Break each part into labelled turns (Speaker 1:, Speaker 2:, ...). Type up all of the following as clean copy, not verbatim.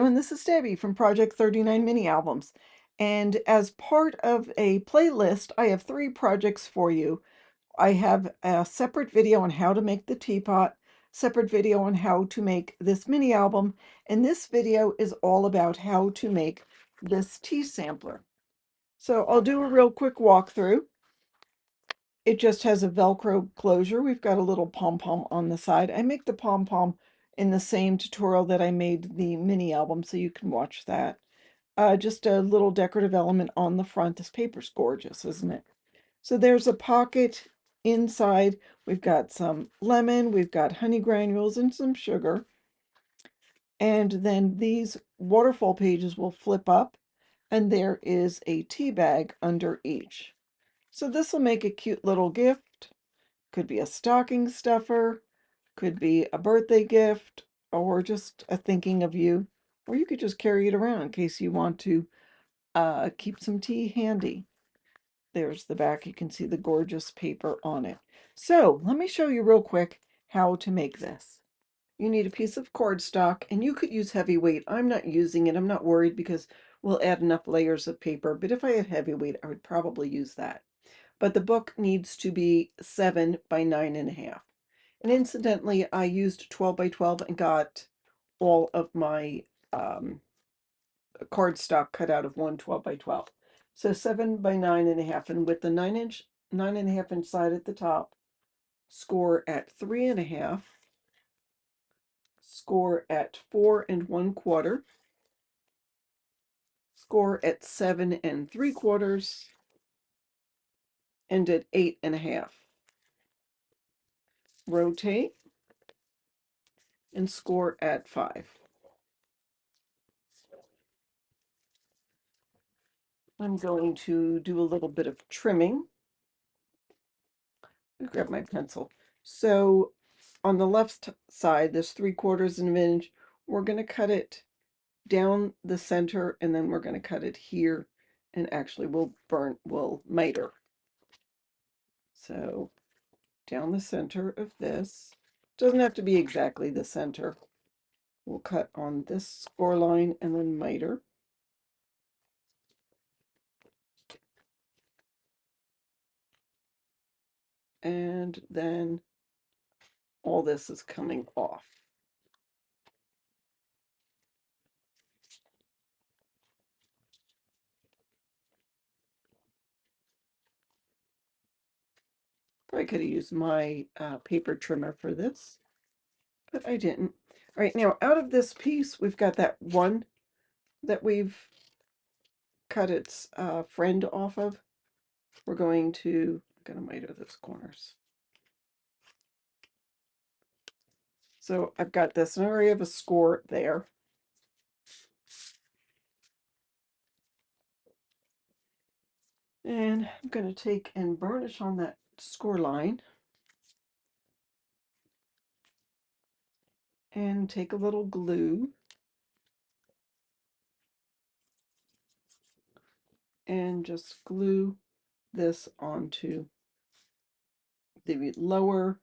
Speaker 1: everyone, this is Debbie from Project 39 Mini Albums. And as part of a playlist, I have 3 projects for you. I have a separate video on how to make the teapot, separate video on how to make this mini album, and this video is all about how to make this tea sampler. So I'll do a real quick walkthrough. It just has a Velcro closure. We've got a little pom-pom on the side. I make the pom-pom in the same tutorial that I made the mini album, so you can watch that. Just a little decorative element on the front. This paper's gorgeous, isn't it? So there's a pocket inside. We've got some lemon, we've got honey granules and some sugar. And then these waterfall pages will flip up, and there is a tea bag under each. So this will make a cute little gift. Could be a stocking stuffer, could be a birthday gift, or just a thinking of you. Or you could just carry it around in case you want to keep some tea handy. There's the back. You can see the gorgeous paper on it. So let me show you real quick how to make this. You need a piece of cardstock, and you could use heavyweight. I'm not using it. I'm not worried because we'll add enough layers of paper. But if I had heavyweight, I would probably use that. But the book needs to be 7 by 9.5. And incidentally, I used 12 by 12 and got all of my cardstock cut out of one 12 by 12. So 7 by 9.5, and with the 9.5 inch side at the top, score at 3.5, score at 4 1/4, score at 7 3/4, and at 8.5. Rotate and score at 5. I'm going to do a little bit of trimming. Grab my pencil. So on the left side, this 3/4 of an inch, we're going to cut it down the center, and then we're going to cut it here, and actually we'll miter. So down the center of this, doesn't have to be exactly the center. We'll cut on this score line and then miter. And then all this is coming off. Probably could have used my paper trimmer for this, but I didn't. All right, now out of this piece, we've got that one that we've cut its friend off of. We're going to miter those corners. So I've got this, and I already have a score there. And I'm going to take and burnish on that score line. And take a little glue. And just glue this onto the lower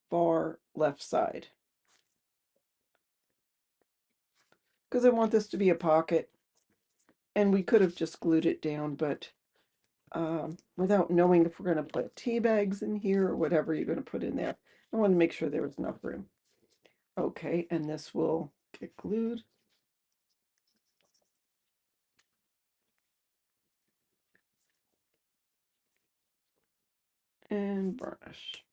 Speaker 1: far left side. Because I want this to be a pocket. And we could have just glued it down, but without knowing if we're going to put tea bags in here or whatever you're going to put in there, I want to make sure there was enough room. Okay, and this will get glued. And burnish.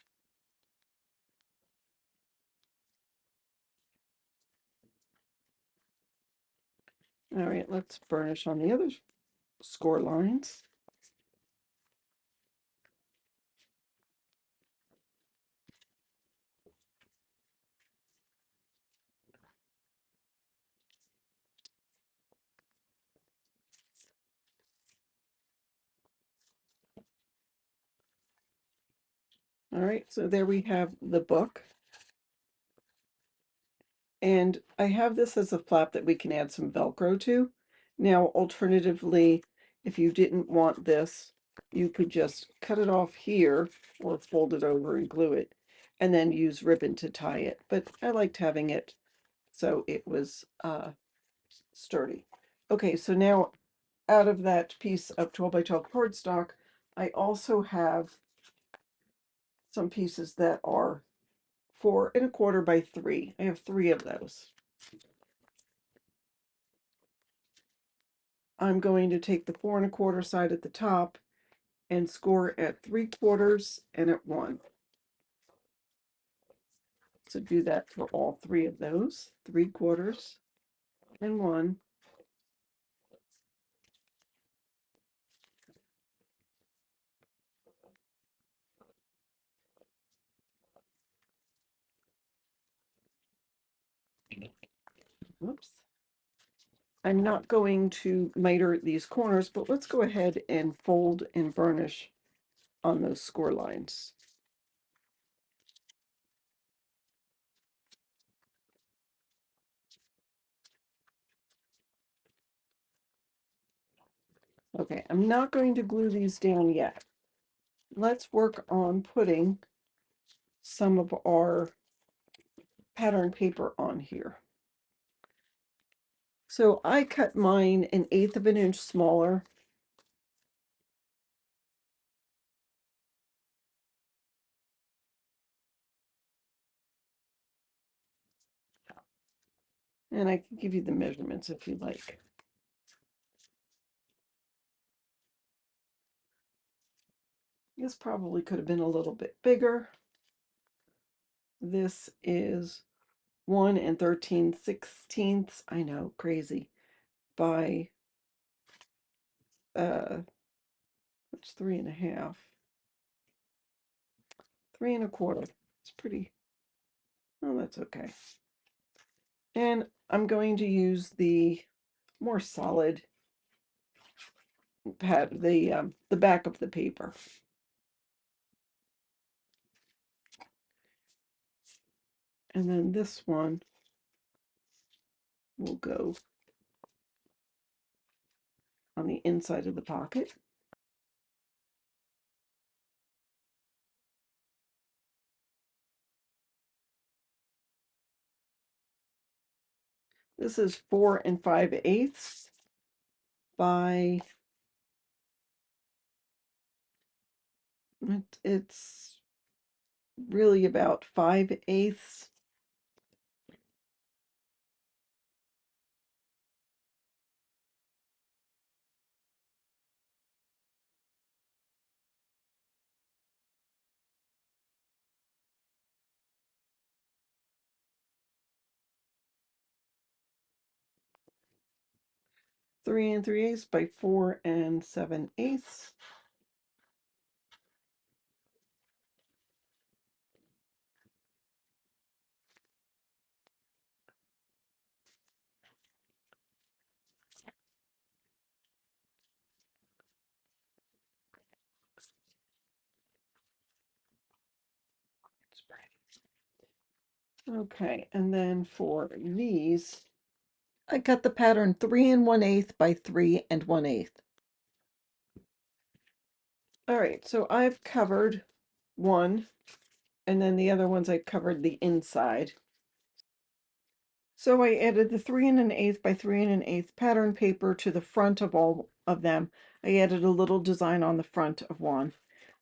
Speaker 1: All right, let's burnish on the other score lines. All right, so there we have the book. And I have this as a flap that we can add some Velcro to. Now, alternatively, if you didn't want this, you could just cut it off here or fold it over and glue it, and then use ribbon to tie it. But I liked having it, so it was sturdy. Okay, so now out of that piece of 12 by 12 cardstock, I also have some pieces that are 4¼ by 3. I have 3 of those. I'm going to take the 4¼ side at the top and score at 3/4 and at 1. So do that for all 3 of those, 3/4 and 1. Whoops. I'm not going to miter these corners, but let's go ahead and fold and burnish on those score lines. Okay, I'm not going to glue these down yet. Let's work on putting some of our pattern paper on here. So I cut mine 1/8 of an inch smaller. And I can give you the measurements if you like. This probably could have been a little bit bigger. This is 1 13/16. I know, crazy. By it's 3½. 3¼ it's pretty. Oh, that's okay. And I'm going to use the more solid pad, the back of the paper. And then this one will go on the inside of the pocket. This is 4 5/8 by, it's really about 5/8. Three 3/8 by 4 7/8. Okay, and then for these, I cut the pattern 3 1/8 by 3 1/8. All right, so I've covered one, and then the other ones I covered the inside. So I added the 3 1/8 by 3 1/8 pattern paper to the front of all of them. I added a little design on the front of one.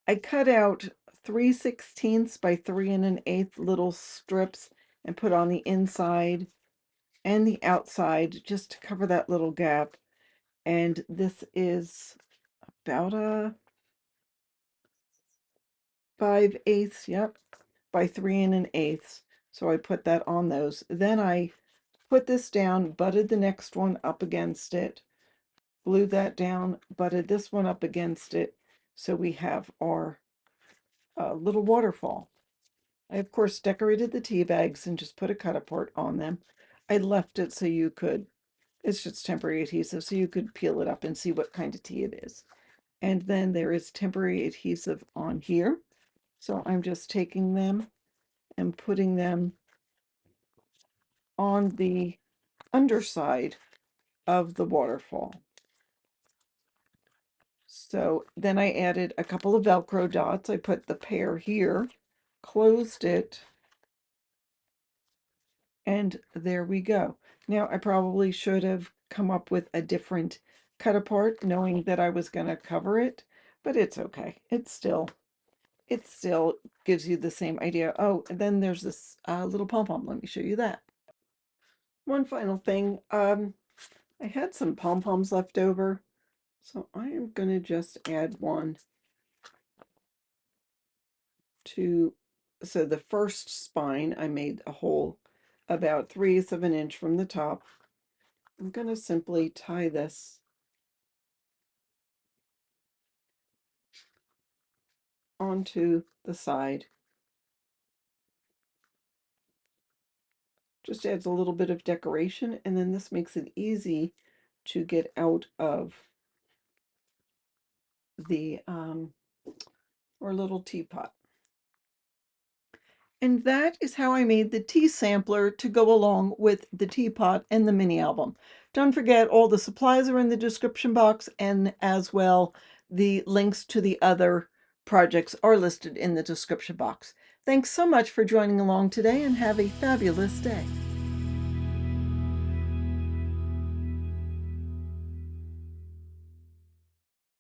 Speaker 1: I cut out 3/16 by 3 1/8 little strips and put on the inside and the outside just to cover that little gap. And this is about a 5/8, yep, by 3 1/8. So I put that on those. Then I put this down, butted the next one up against it, glued that down, butted this one up against it. So we have our little waterfall. I, of course, decorated the tea bags and just put a cut-apart on them. I left it so you could, it's just temporary adhesive, so you could peel it up and see what kind of tea it is. And then there is temporary adhesive on here. So I'm just taking them and putting them on the underside of the waterfall. So then I added a couple of Velcro dots. I put the pair here, closed it, And there we go. Now I probably should have come up with a different cut apart, knowing that I was going to cover it, but it's okay. It still gives you the same idea. Oh, and then there's this little pom-pom. Let me show you that. One final thing. I had some pom-poms left over, so I am going to just add one to, so the first spine, I made a hole about 3/8 of an inch from the top. I'm going to simply tie this onto the side. Just adds a little bit of decoration, and then this makes it easy to get out of the or little teapot. And that is how I made the tea sampler to go along with the teapot and the mini album. Don't forget, all the supplies are in the description box, and as well, the links to the other projects are listed in the description box. Thanks so much for joining along today, and have a fabulous day.